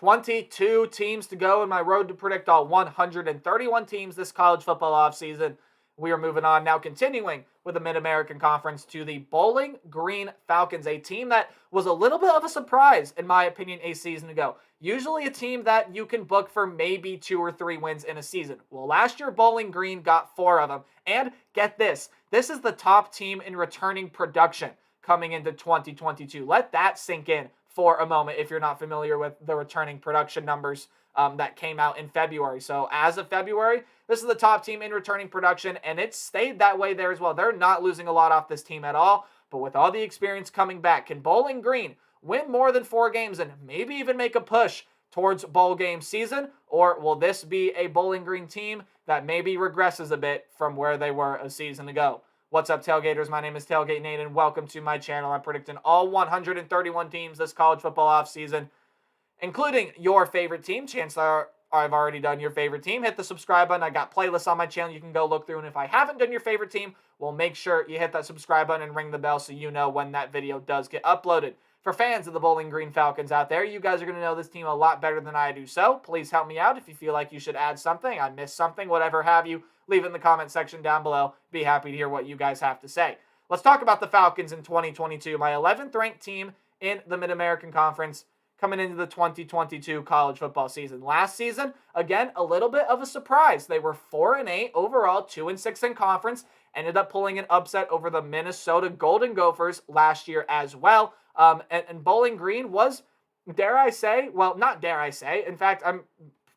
22 teams to go in my road to predict all 131 teams this college football offseason. We are moving on now, continuing with the Mid-American Conference to the Bowling Green Falcons, a team that was a little bit of a surprise, in my opinion, a season ago. Usually a team that you can book for maybe 2 or 3 wins in a season. Well, last year, Bowling Green got 4 of them. And get this is the top team in returning production coming into 2022. Let that sink in for a moment if you're not familiar with the returning production numbers that came out in February. So as of February, this is the top team in returning production, and it's stayed that way there as well. They're not losing a lot off this team at all, but with all the experience coming back, can Bowling Green win more than 4 games and maybe even make a push towards bowl game season? Or will this be a Bowling Green team that maybe regresses a bit from where they were a season ago? What's up, Tailgaters? My name is Tailgate Nate, and welcome to my channel. I'm predicting all 131 teams this college football offseason, including your favorite team. Chances are I've already done your favorite team. Hit the subscribe button. I got playlists on my channel you can go look through, and if I haven't done your favorite team, well, make sure you hit that subscribe button and ring the bell so you know when that video does get uploaded. For fans of the Bowling Green Falcons out there, you guys are going to know this team a lot better than I do, so please help me out if you feel like you should add something, I missed something, whatever have you. Leave it in the comment section down below. Be happy to hear what you guys have to say. Let's talk about the Falcons in 2022. My 11th ranked team in the Mid-American Conference coming into the 2022 college football season. Last season, again, a little bit of a surprise. They were 4-8 overall, 2-6 in conference. Ended up pulling an upset over the Minnesota Golden Gophers last year as well. And Bowling Green was, dare I say, well, not dare I say, in fact, I'm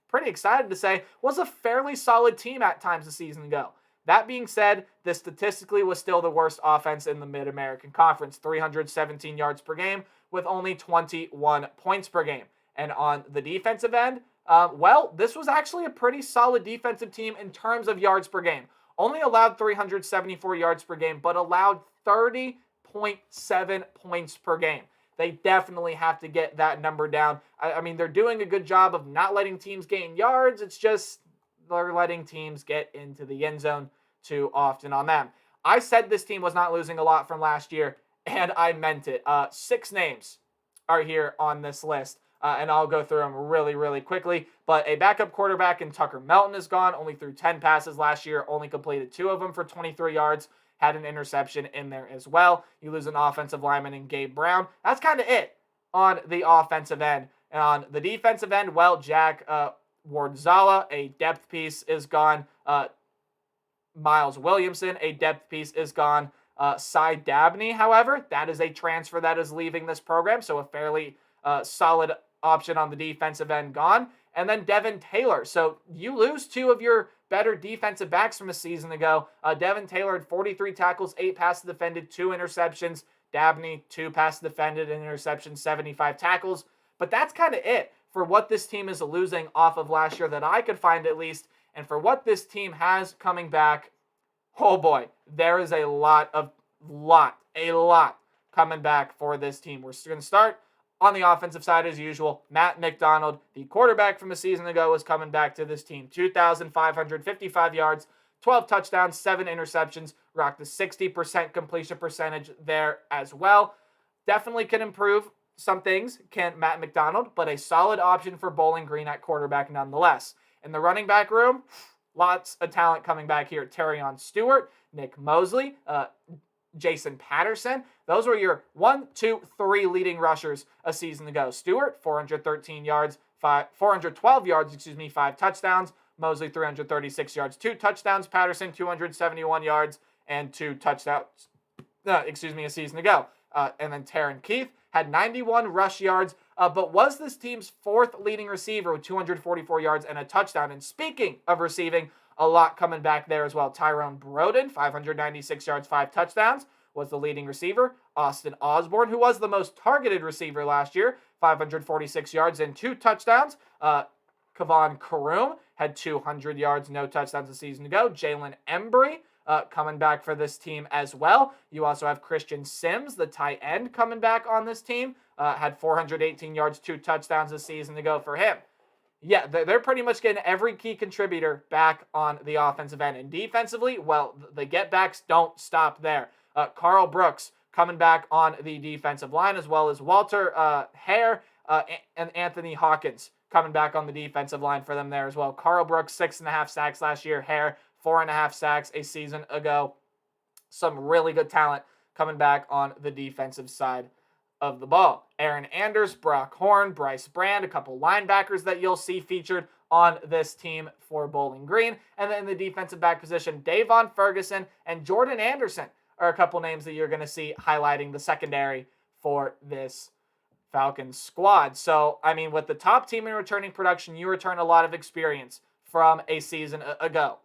pretty excited to say, was a fairly solid team at times a season ago. That being said, this statistically was still the worst offense in the Mid-American Conference, 317 yards per game with only 21 points per game. And on the defensive end, well, this was actually a pretty solid defensive team in terms of yards per game. Only allowed 374 yards per game, but allowed 30.7 points per game. They definitely have to get that number down. I mean, they're doing a good job of not letting teams gain yards. It's just they're letting teams get into the end zone too often on them. I said this team was not losing a lot from last year, and I meant it. 6 names are here on this list, and I'll go through them really, really quickly. But a backup quarterback in Tucker Melton is gone. Only threw 10 passes last year, only completed 2 of them for 23 yards. Had an interception in there as well. You lose an offensive lineman in Gabe Brown. That's kind of it on the offensive end. And on the defensive end, well, Jack Wardzala, a depth piece, is gone. Miles Williamson, a depth piece, is gone. Cy Dabney, however, that is a transfer that is leaving this program, so a fairly solid option on the defensive end gone. And then Devin Taylor. So you lose 2 of your better defensive backs from a season ago. Devin Taylor had 43 tackles, 8 passes defended, 2 interceptions. Dabney, 2 passes defended, an interception, 75 tackles. But that's kind of it for what this team is losing off of last year that I could find at least. And for what this team has coming back, oh boy, there is a lot coming back for this team. We're going to start on the offensive side as usual. Matt McDonald, the quarterback from a season ago, is coming back to this team. 2,555 yards, 12 touchdowns, 7 interceptions, rocked the 60% completion percentage there as well. Definitely can improve some things, can Matt McDonald, but a solid option for Bowling Green at quarterback nonetheless. In the running back room, lots of talent coming back here. Terrion Stewart, Nick Mosley, Jason Patterson. Those were your 1, 2, 3 leading rushers a season ago. Stewart, 412 yards, 5 touchdowns. Mosley, 336 yards, 2 touchdowns. Patterson, 271 yards and 2 touchdowns, a season ago. And then Taryn Keith had 91 rush yards, but was this team's 4th leading receiver with 244 yards and a touchdown. And speaking of receiving, a lot coming back there as well. Tyrone Broden, 596 yards, 5 touchdowns, was the leading receiver. Austin Osborne, who was the most targeted receiver last year, 546 yards and 2 touchdowns. Kavon Karoom had 200 yards, no touchdowns a season ago. Jalen Embry coming back for this team as well. You also have Christian Sims, the tight end, coming back on this team. Had 418 yards, 2 touchdowns a season ago for him. Yeah, they're pretty much getting every key contributor back on the offensive end. And defensively, well, the get-backs don't stop there. Carl Brooks coming back on the defensive line, as well as Walter Hare, and Anthony Hawkins coming back on the defensive line for them there as well. Carl Brooks, 6.5 sacks last year. Hare, 4.5 sacks a season ago. Some really good talent coming back on the defensive side of the ball. Aaron Anders, Brock Horn, Bryce Brand, a couple linebackers that you'll see featured on this team for Bowling Green. And then in the defensive back position, Davon Ferguson and Jordan Anderson are a couple names that you're going to see highlighting the secondary for this Falcons squad. So, I mean, with the top team in returning production, you return a lot of experience from a season ago.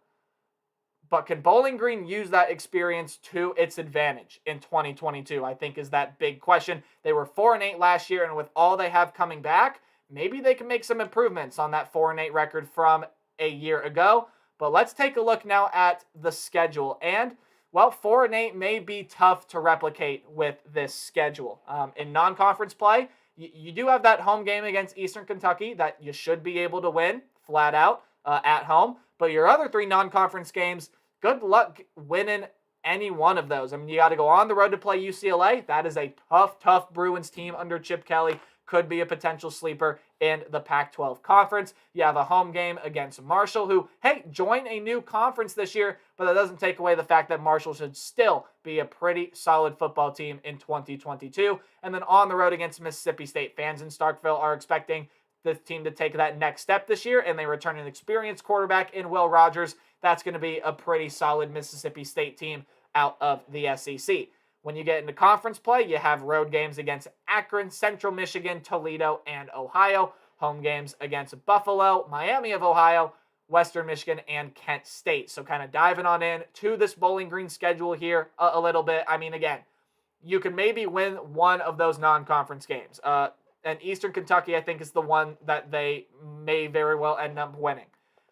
But can Bowling Green use that experience to its advantage in 2022? I think is that big question. They were 4-8 last year, and with all they have coming back, maybe they can make some improvements on that 4-8 record from a year ago. But let's take a look now at the schedule. And, well, 4-8 may be tough to replicate with this schedule. In non-conference play, you do have that home game against Eastern Kentucky that you should be able to win flat out at home. But your other 3 non-conference games, good luck winning any one of those. I mean, you got to go on the road to play UCLA. That is a tough Bruins team under Chip Kelly. Could be a potential sleeper in the Pac-12 conference. You have a home game against Marshall, who, hey, joined a new conference this year, but that doesn't take away the fact that Marshall should still be a pretty solid football team in 2022. And then on the road against Mississippi State. Fans in Starkville are expecting this team to take that next step this year, and they return an experienced quarterback in Will Rogers. That's going to be a pretty solid Mississippi State team out of the SEC. When you get into conference play, you have road games against Akron, Central Michigan, Toledo, and Ohio. Home games against Buffalo, Miami of Ohio, Western Michigan, and Kent State. So kind of diving on in to this Bowling Green schedule here a little bit. I mean, again, you can maybe win one of those non-conference games. And Eastern Kentucky, I think, is the one that they may very well end up winning.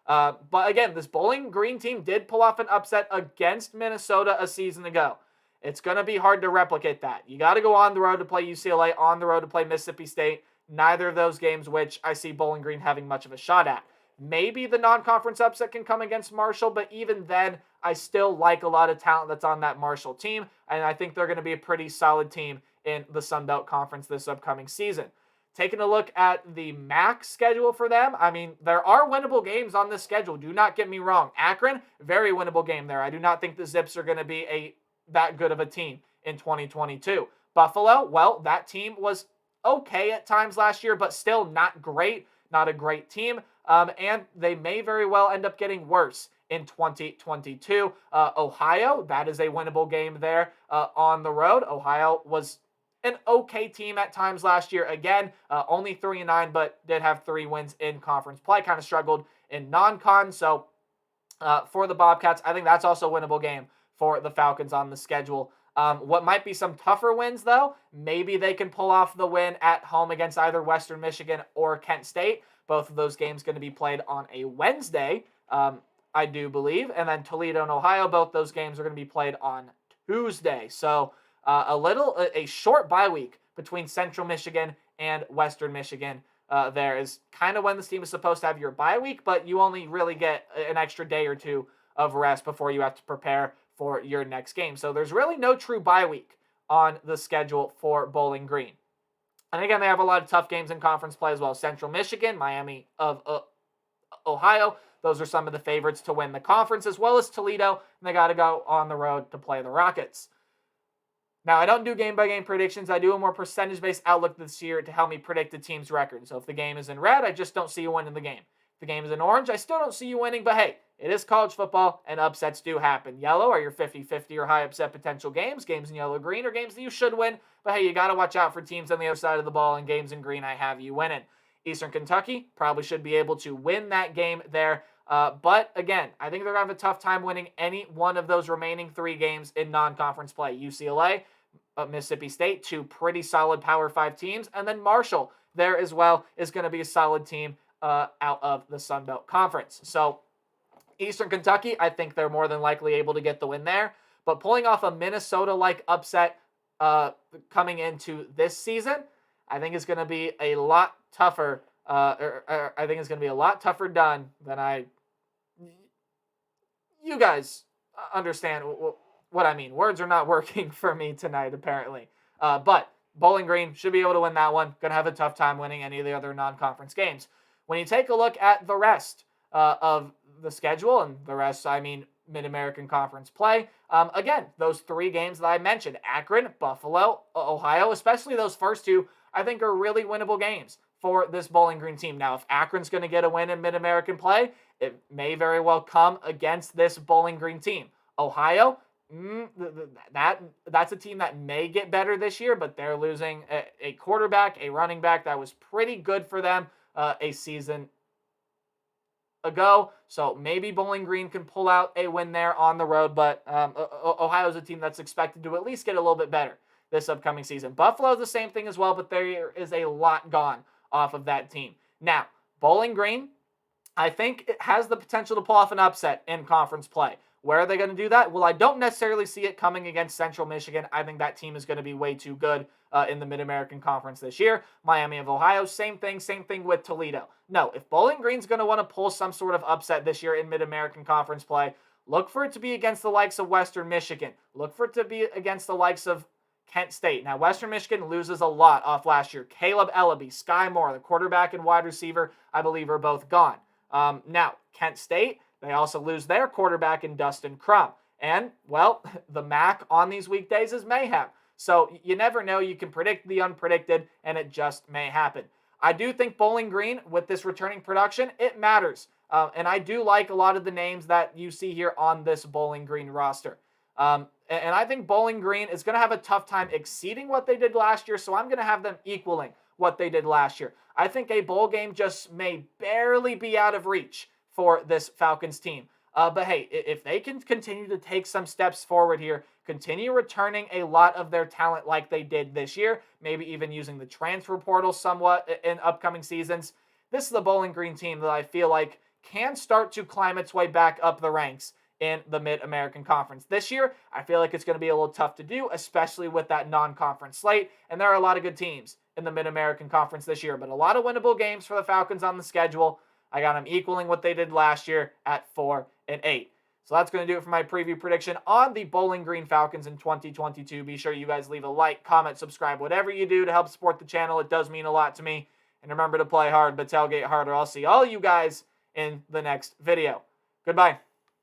But again, this Bowling Green team did pull off an upset against Minnesota a season ago. It's going to be hard to replicate that. You got to go on the road to play UCLA, on the road to play Mississippi State. Neither of those games which I see Bowling Green having much of a shot at. Maybe the non-conference upset can come against Marshall, but even then, I still like a lot of talent that's on that Marshall team, and I think they're going to be a pretty solid team in the Sun Belt Conference this upcoming season. Taking a look at the MAC schedule for them, I mean, there are winnable games on this schedule. Do not get me wrong. Akron, very winnable game there. I do not think the Zips are going to be that good of a team in 2022. Buffalo, well, that team was okay at times last year, but still not great, not a great team, and they may very well end up getting worse in 2022. Ohio, that is a winnable game there on the road. Ohio was an okay team at times last year. Again, only 3-9, but did have 3 wins in conference play. Kind of struggled in non-con. So for the Bobcats, I think that's also a winnable game for the Falcons on the schedule. What might be some tougher wins, though, maybe they can pull off the win at home against either Western Michigan or Kent State. Both of those games going to be played on a Wednesday, I do believe. And then Toledo and Ohio, both those games are going to be played on Tuesday. So a short bye week between Central Michigan and Western Michigan. There is kind of when this team is supposed to have your bye week, but you only really get an extra day or two of rest before you have to prepare for your next game. So there's really no true bye week on the schedule for Bowling Green. And again, they have a lot of tough games in conference play as well. Central Michigan, Miami of Ohio. Those are some of the favorites to win the conference, as well as Toledo. And they got to go on the road to play the Rockets. Now, I don't do game-by-game predictions. I do a more percentage-based outlook this year to help me predict the team's record. So if the game is in red, I just don't see you winning the game. If the game is in orange, I still don't see you winning. But hey, it is college football, and upsets do happen. Yellow are your 50-50 or high upset potential games. Games in yellow-green are games that you should win. But hey, you got to watch out for teams on the other side of the ball, and games in green I have you winning. Eastern Kentucky probably should be able to win that game there. But again, I think they're going to have a tough time winning any one of those remaining 3 games in non-conference play. UCLA, Mississippi State, 2 pretty solid Power 5 teams. And then Marshall there as well is going to be a solid team out of the Sun Belt Conference. So Eastern Kentucky, I think they're more than likely able to get the win there. But pulling off a Minnesota-like upset coming into this season, I think it's going to be a lot tougher. I think it's going to be a lot tougher done than you guys understand what I mean. Words are not working for me tonight, apparently. But Bowling Green should be able to win that one. Going to have a tough time winning any of the other non-conference games. When you take a look at the rest of the schedule, and the rest, I mean Mid-American Conference play, again, those 3 games that I mentioned, Akron, Buffalo, Ohio, especially those first 2, I think are really winnable games for this Bowling Green team. Now, if Akron's going to get a win in Mid-American play, it may very well come against this Bowling Green team. Ohio, that's a team that may get better this year, but they're losing a quarterback, a running back that was pretty good for them a season ago. So maybe Bowling Green can pull out a win there on the road, but Ohio's a team that's expected to at least get a little bit better this upcoming season. Buffalo's the same thing as well, but there is a lot gone off of that team. Now, Bowling Green, I think it has the potential to pull off an upset in conference play. Where are they going to do that? Well, I don't necessarily see it coming against Central Michigan. I think that team is going to be way too good in the Mid-American Conference this year. Miami of Ohio, same thing with Toledo. No, if Bowling Green's going to want to pull some sort of upset this year in Mid-American Conference play, look for it to be against the likes of Western Michigan. Look for it to be against the likes of Kent State. Now, Western Michigan loses a lot off last year. Caleb Ellaby, Sky Moore, the quarterback and wide receiver, I believe are both gone. Now, Kent State, they also lose their quarterback in Dustin Crum. And, well, the MAC on these weekdays is mayhem. So you never know. You can predict the unpredicted, and it just may happen. I do think Bowling Green, with this returning production, it matters. And I do like a lot of the names that you see here on this Bowling Green roster. And I think Bowling Green is going to have a tough time exceeding what they did last year, so I'm going to have them equaling what they did last year. I think a bowl game just may barely be out of reach for this Falcons team. But hey, if they can continue to take some steps forward here, continue returning a lot of their talent like they did this year, maybe even using the transfer portal somewhat in upcoming seasons, this is the Bowling Green team that I feel like can start to climb its way back up the ranks in the Mid-American Conference. This year, I feel like it's going to be a little tough to do, especially with that non-conference slate, and there are a lot of good teams in the Mid-American Conference this year, but a lot of winnable games for the Falcons on the schedule. I got them equaling what they did last year at 4-8. So that's going to do it for my preview prediction on the Bowling Green Falcons in 2022. Be sure you guys leave a like, comment, subscribe, whatever you do to help support the channel. It does mean a lot to me. And remember to play hard, but tailgate harder. I'll see all you guys in the next video. Goodbye.